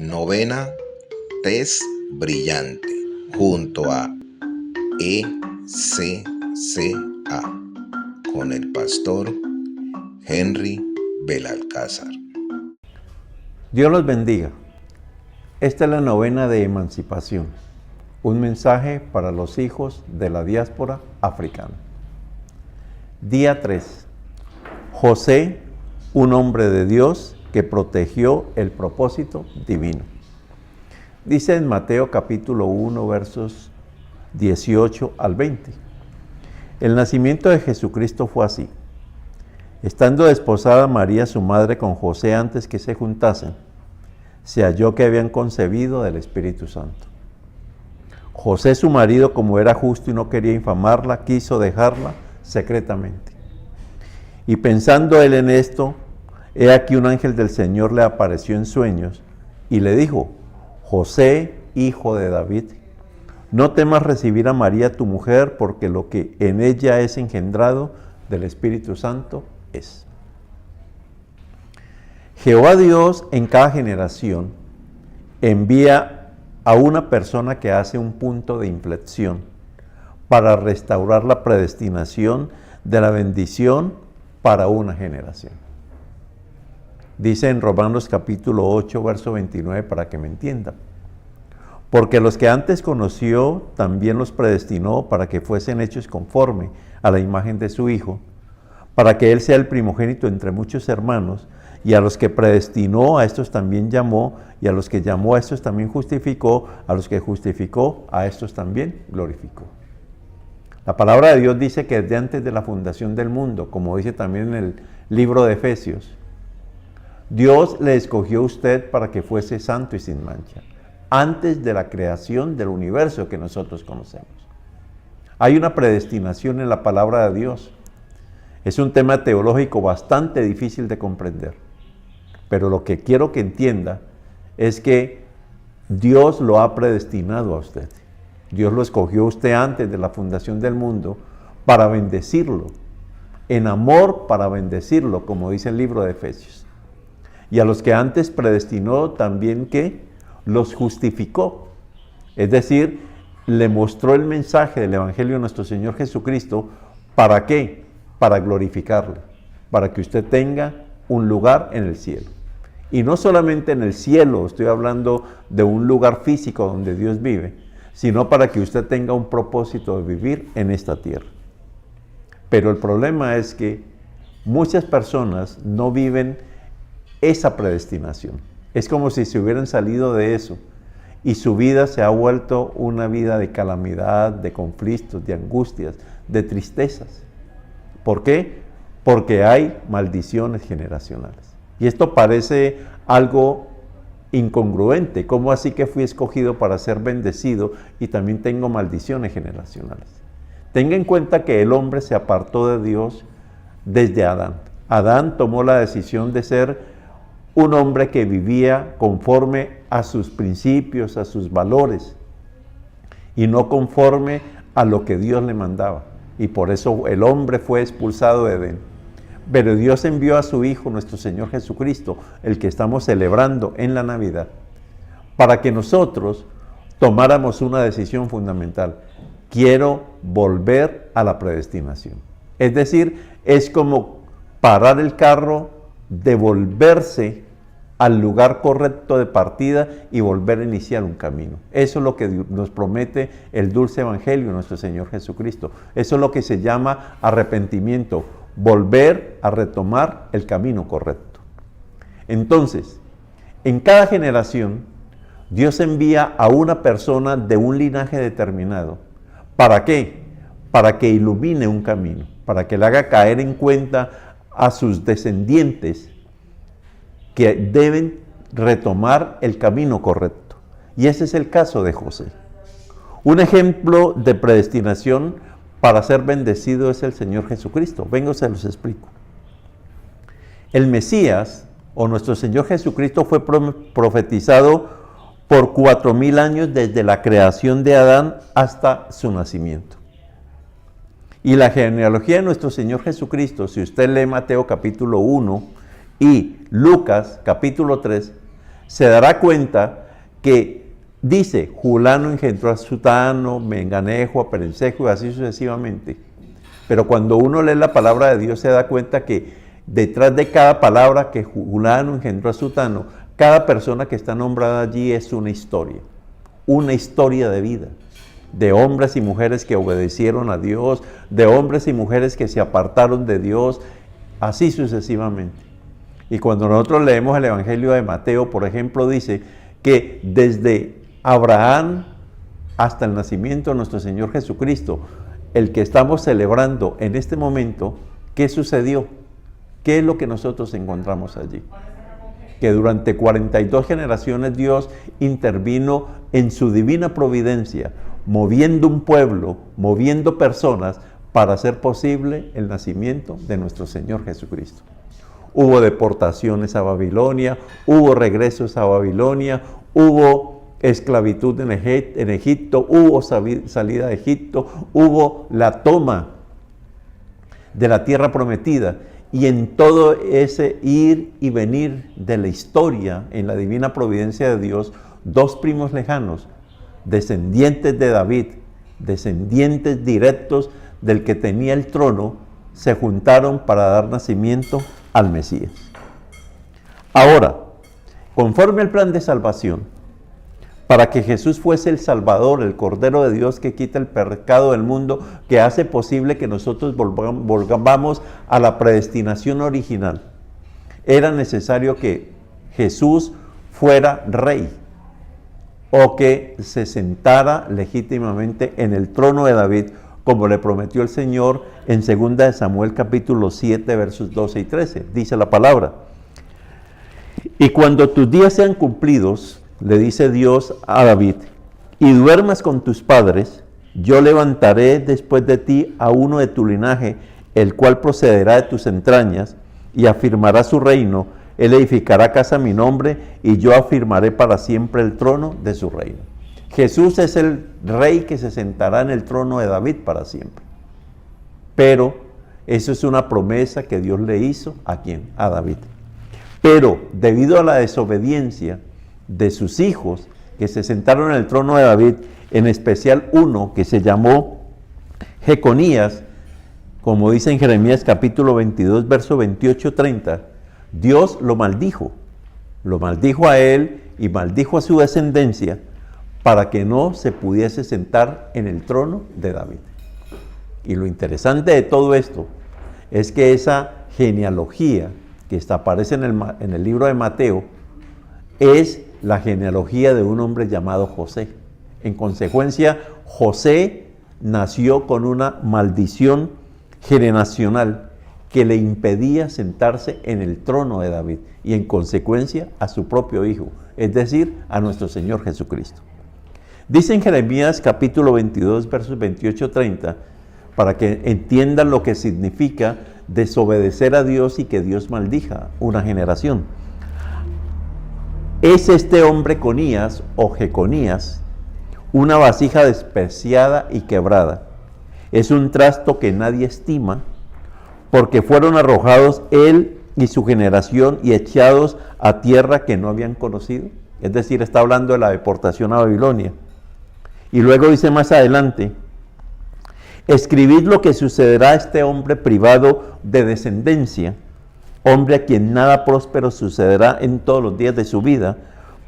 Novena Tez Brillante junto a ECCA con el pastor Henry Belalcázar. Dios los bendiga. Esta es la novena de emancipación, un mensaje para los hijos de la diáspora africana. Día 3. José, un hombre de Dios que protegió el propósito divino. Dice en Mateo capítulo 1, versos 18 al 20. El nacimiento de Jesucristo fue así. Estando desposada María, su madre, con José antes que se juntasen, se halló que habían concebido del Espíritu Santo. José, su marido, como era justo y no quería infamarla, quiso dejarla secretamente. Y pensando él en esto, he aquí un ángel del Señor le apareció en sueños y le dijo: José, hijo de David, no temas recibir a María tu mujer, porque lo que en ella es engendrado del Espíritu Santo es. Jehová Dios en cada generación envía a una persona que hace un punto de inflexión para restaurar la predestinación de la bendición para una generación. Dice en Romanos capítulo 8, verso 29, para que me entiendan. Porque los que antes conoció, también los predestinó para que fuesen hechos conforme a la imagen de su Hijo, para que Él sea el primogénito entre muchos hermanos, y a los que predestinó, a estos también llamó, y a los que llamó, a estos también justificó, a los que justificó, a estos también glorificó. La palabra de Dios dice que desde antes de la fundación del mundo, como dice también en el libro de Efesios, Dios le escogió a usted para que fuese santo y sin mancha, antes de la creación del universo que nosotros conocemos. Hay una predestinación en la palabra de Dios. Es un tema teológico bastante difícil de comprender, pero lo que quiero que entienda es que Dios lo ha predestinado a usted. Dios lo escogió a usted antes de la fundación del mundo para bendecirlo, en amor para bendecirlo, como dice el libro de Efesios. Y a los que antes predestinó también que los justificó. Es decir, le mostró el mensaje del Evangelio de nuestro Señor Jesucristo. ¿Para qué? Para glorificarle, para que usted tenga un lugar en el cielo. Y no solamente en el cielo, estoy hablando de un lugar físico donde Dios vive, sino para que usted tenga un propósito de vivir en esta tierra. Pero el problema es que muchas personas no viven esa predestinación. Es como si se hubieran salido de eso y su vida se ha vuelto una vida de calamidad, de conflictos, de angustias, de tristezas. ¿Por qué? Porque hay maldiciones generacionales. Y esto parece algo incongruente. ¿Cómo así que fui escogido para ser bendecido y también tengo maldiciones generacionales? Tenga en cuenta que el hombre se apartó de Dios desde Adán. Adán tomó la decisión de ser un hombre que vivía conforme a sus principios, a sus valores, y no conforme a lo que Dios le mandaba. Y por eso el hombre fue expulsado de Edén. Pero Dios envió a su Hijo, nuestro Señor Jesucristo, el que estamos celebrando en la Navidad, para que nosotros tomáramos una decisión fundamental. Quiero volver a la predestinación. Es decir, es como parar el carro, devolverse al lugar correcto de partida y volver a iniciar un camino. Eso es lo que nos promete el dulce evangelio de nuestro Señor Jesucristo. Eso es lo que se llama arrepentimiento, volver a retomar el camino correcto. Entonces, en cada generación, Dios envía a una persona de un linaje determinado. ¿Para qué? Para que ilumine un camino, para que le haga caer en cuenta a sus descendientes que deben retomar el camino correcto. Y ese es el caso de José. Un ejemplo de predestinación para ser bendecido es el Señor Jesucristo. Vengo, se los explico. El Mesías, o nuestro Señor Jesucristo, fue profetizado por 4000 años desde la creación de Adán hasta su nacimiento. Y la genealogía de nuestro Señor Jesucristo, si usted lee Mateo capítulo 1 y Lucas capítulo 3, se dará cuenta que dice, Julano engendró a Sutano, Menganejo, a Perencejo y así sucesivamente. Pero cuando uno lee la palabra de Dios se da cuenta que detrás de cada palabra que Julano engendró a Sutano, cada persona que está nombrada allí es una historia de vida, de hombres y mujeres que obedecieron a Dios, de hombres y mujeres que se apartaron de Dios, así sucesivamente. Y cuando nosotros leemos el Evangelio de Mateo, por ejemplo, dice que desde Abraham hasta el nacimiento de nuestro Señor Jesucristo, el que estamos celebrando en este momento, ¿qué sucedió? ¿Qué es lo que nosotros encontramos allí? Que durante 42 generaciones Dios intervino en su divina providencia, moviendo un pueblo, moviendo personas para hacer posible el nacimiento de nuestro Señor Jesucristo. Hubo deportaciones a Babilonia, hubo regresos a Babilonia, hubo esclavitud en Egipto, hubo salida de Egipto, hubo la toma de la tierra prometida. Y en todo ese ir y venir de la historia, en la divina providencia de Dios, dos primos lejanos, descendientes de David, descendientes directos del que tenía el trono, se juntaron para dar nacimiento al Mesías. Ahora, conforme al plan de salvación, para que Jesús fuese el Salvador, el Cordero de Dios que quita el pecado del mundo, que hace posible que nosotros volvamos a la predestinación original, era necesario que Jesús fuera rey o que se sentara legítimamente en el trono de David, como le prometió el Señor en 2 Samuel capítulo 7, versos 12 y 13. Dice la palabra: y cuando tus días sean cumplidos, le dice Dios a David, y duermas con tus padres, yo levantaré después de ti a uno de tu linaje, el cual procederá de tus entrañas, y afirmará su reino. Él edificará casa a mi nombre, y yo afirmaré para siempre el trono de su reino. Jesús es el rey que se sentará en el trono de David para siempre. Pero eso es una promesa que Dios le hizo ¿a quién? A David. Pero debido a la desobediencia de sus hijos que se sentaron en el trono de David, en especial uno que se llamó Jeconías, como dice en Jeremías capítulo 22, verso 28-30, Dios lo maldijo a él y maldijo a su descendencia para que no se pudiese sentar en el trono de David. Y lo interesante de todo esto es que esa genealogía que aparece en el libro de Mateo es la genealogía de un hombre llamado José. En consecuencia, José nació con una maldición generacional que le impedía sentarse en el trono de David y en consecuencia a su propio hijo, es decir, a nuestro Señor Jesucristo. Dice en Jeremías capítulo 22, versos 28-30, para que entiendan lo que significa desobedecer a Dios y que Dios maldija una generación. Es este hombre Conías o Jeconías una vasija despreciada y quebrada. Es un trasto que nadie estima, porque fueron arrojados él y su generación y echados a tierra que no habían conocido. Es decir, está hablando de la deportación a Babilonia. Y luego dice más adelante: escribid lo que sucederá a este hombre privado de descendencia, hombre a quien nada próspero sucederá en todos los días de su vida,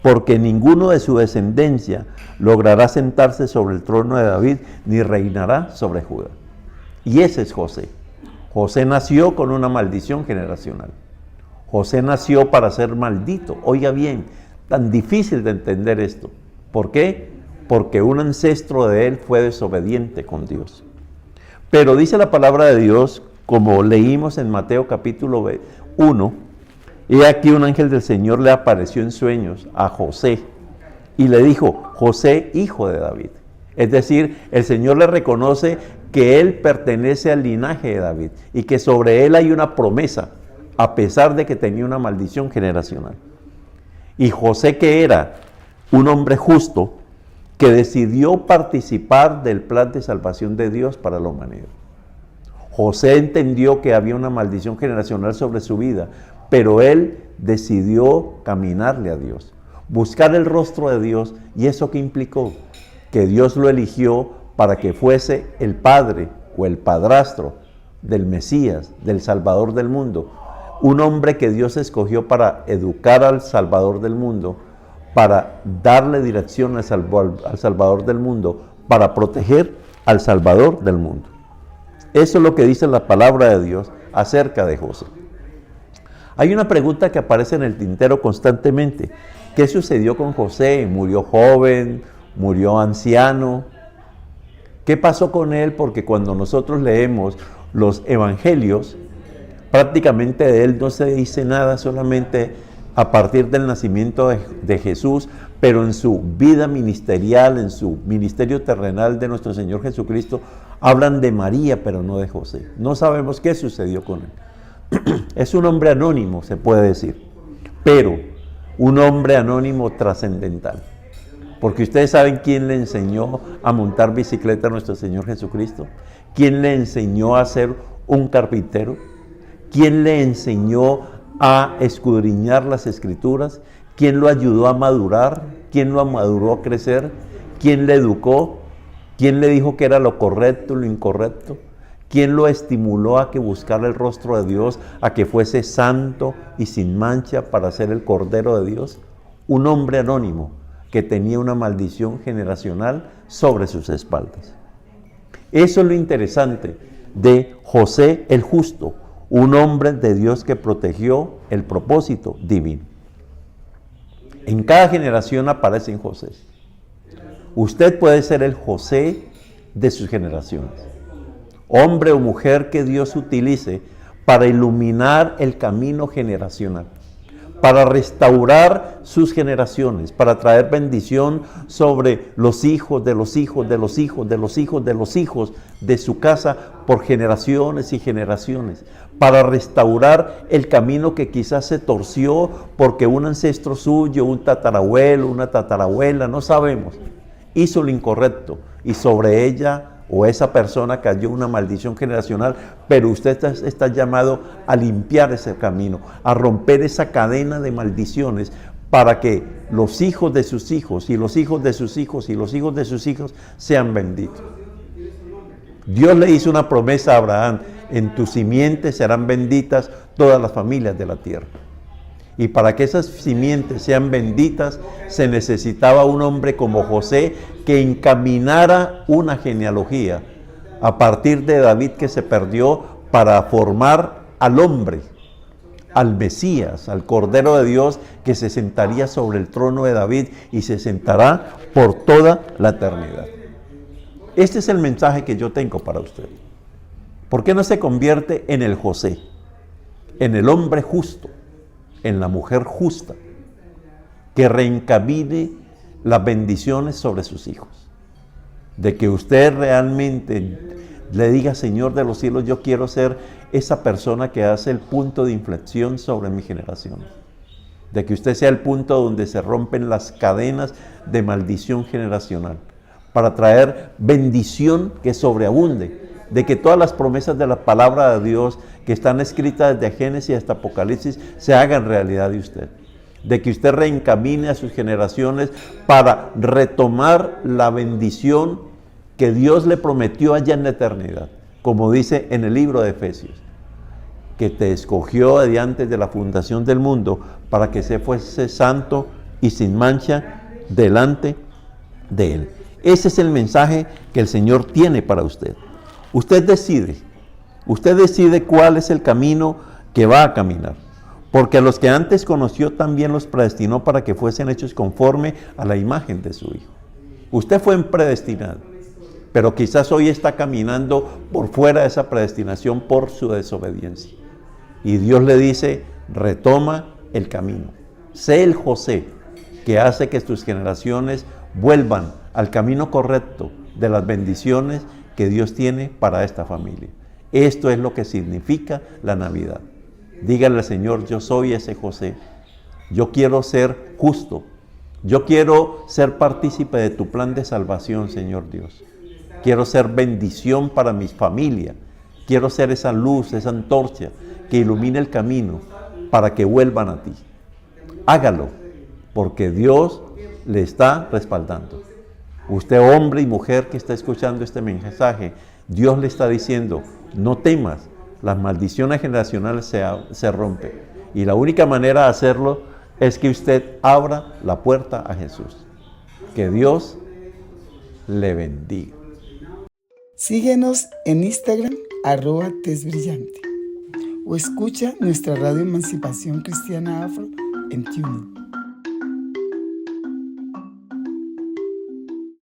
porque ninguno de su descendencia logrará sentarse sobre el trono de David, ni reinará sobre Judá. Y ese es José. José nació con una maldición generacional. José nació para ser maldito. Oiga bien, tan difícil de entender esto. ¿Por qué? Porque un ancestro de él fue desobediente con Dios. Pero dice la palabra de Dios, como leímos en Mateo capítulo 1, y aquí un ángel del Señor le apareció en sueños a José y le dijo: José, hijo de David. Es decir, el Señor le reconoce que él pertenece al linaje de David y que sobre él hay una promesa, a pesar de que tenía una maldición generacional. Y José, que era un hombre justo, que decidió participar del plan de salvación de Dios para la humanidad. José entendió que había una maldición generacional sobre su vida, pero él decidió caminarle a Dios. buscar el rostro de Dios. ¿Y eso qué implicó? Que Dios lo eligió para que fuese el padre o el padrastro del Mesías, del Salvador del mundo. Un hombre que Dios escogió para educar al Salvador del mundo, para darle dirección al Salvador del mundo, para proteger al Salvador del mundo. Eso es lo que dice la palabra de Dios acerca de José. Hay una pregunta que aparece en el tintero constantemente. ¿Qué sucedió con José? ¿Murió joven? ¿Murió anciano? ¿Qué pasó con él? Porque cuando nosotros leemos los evangelios, prácticamente de él no se dice nada, solamente a partir del nacimiento de Jesús, pero en su vida ministerial, en su ministerio terrenal de nuestro Señor Jesucristo, hablan de María, pero no de José. No sabemos qué sucedió con él. Es un hombre anónimo, se puede decir, pero un hombre anónimo trascendental. Porque ustedes saben quién le enseñó a montar bicicleta a nuestro Señor Jesucristo, quién le enseñó a ser un carpintero, quién le enseñó a escudriñar las Escrituras, quién lo ayudó a madurar, quién lo maduró a crecer, quién le educó, quién le dijo que era lo correcto, lo incorrecto, quién lo estimuló a que buscara el rostro de Dios, a que fuese santo y sin mancha para ser el Cordero de Dios. Un hombre anónimo que tenía una maldición generacional sobre sus espaldas. Eso es lo interesante de José el Justo, un hombre de Dios que protegió el propósito divino. En cada generación aparecen José. Usted puede ser el José de sus generaciones. Hombre o mujer que Dios utilice para iluminar el camino generacional, para restaurar sus generaciones, para traer bendición sobre los hijos de los hijos de los hijos de los hijos de los hijos de su casa por generaciones y generaciones, para restaurar el camino que quizás se torció porque un ancestro suyo, un tatarabuelo, una tatarabuela, no sabemos, hizo lo incorrecto y sobre ella o esa persona cayó una maldición generacional, pero usted está llamado a limpiar ese camino, a romper esa cadena de maldiciones para que los hijos de sus hijos y los hijos de sus hijos y los hijos de sus hijos sean benditos. Dios le hizo una promesa a Abraham: en tu simiente serán benditas todas las familias de la tierra. Y para que esas simientes sean benditas, se necesitaba un hombre como José que encaminara una genealogía a partir de David que se perdió para formar al hombre, al Mesías, al Cordero de Dios que se sentaría sobre el trono de David y se sentará por toda la eternidad. Este es el mensaje que yo tengo para usted. ¿Por qué no se convierte en el José, en el hombre justo, en la mujer justa, que reencamine las bendiciones sobre sus hijos? De que usted realmente le diga: Señor de los cielos, yo quiero ser esa persona que hace el punto de inflexión sobre mi generación. De que usted sea el punto donde se rompen las cadenas de maldición generacional, para traer bendición que sobreabunde. De que todas las promesas de la palabra de Dios que están escritas desde Génesis hasta Apocalipsis se hagan realidad de usted. De que usted reencamine a sus generaciones para retomar la bendición que Dios le prometió allá en la eternidad. Como dice en el libro de Efesios, que te escogió desde antes de la fundación del mundo para que se fuese santo y sin mancha delante de Él. Ese es el mensaje que el Señor tiene para usted. Usted decide cuál es el camino que va a caminar, porque a los que antes conoció también los predestinó para que fuesen hechos conforme a la imagen de su Hijo. Usted fue predestinado, pero quizás hoy está caminando por fuera de esa predestinación por su desobediencia. Y Dios le dice: retoma el camino. Sé el José que hace que tus generaciones vuelvan al camino correcto de las bendiciones que Dios tiene para esta familia. Esto es lo que significa la Navidad. Dígale al Señor: yo soy ese José. Yo quiero ser justo. Yo quiero ser partícipe de tu plan de salvación, Señor Dios. Quiero ser bendición para mi familia. Quiero ser esa luz, esa antorcha que ilumine el camino para que vuelvan a ti. Hágalo porque Dios le está respaldando. Usted, hombre y mujer que está escuchando este mensaje, Dios le está diciendo, no temas, las maldiciones generacionales se rompen. Y la única manera de hacerlo es que usted abra la puerta a Jesús. Que Dios le bendiga. Síguenos en Instagram, @tezbrillante. O escucha nuestra radio Emancipación Cristiana Afro en TuneIn.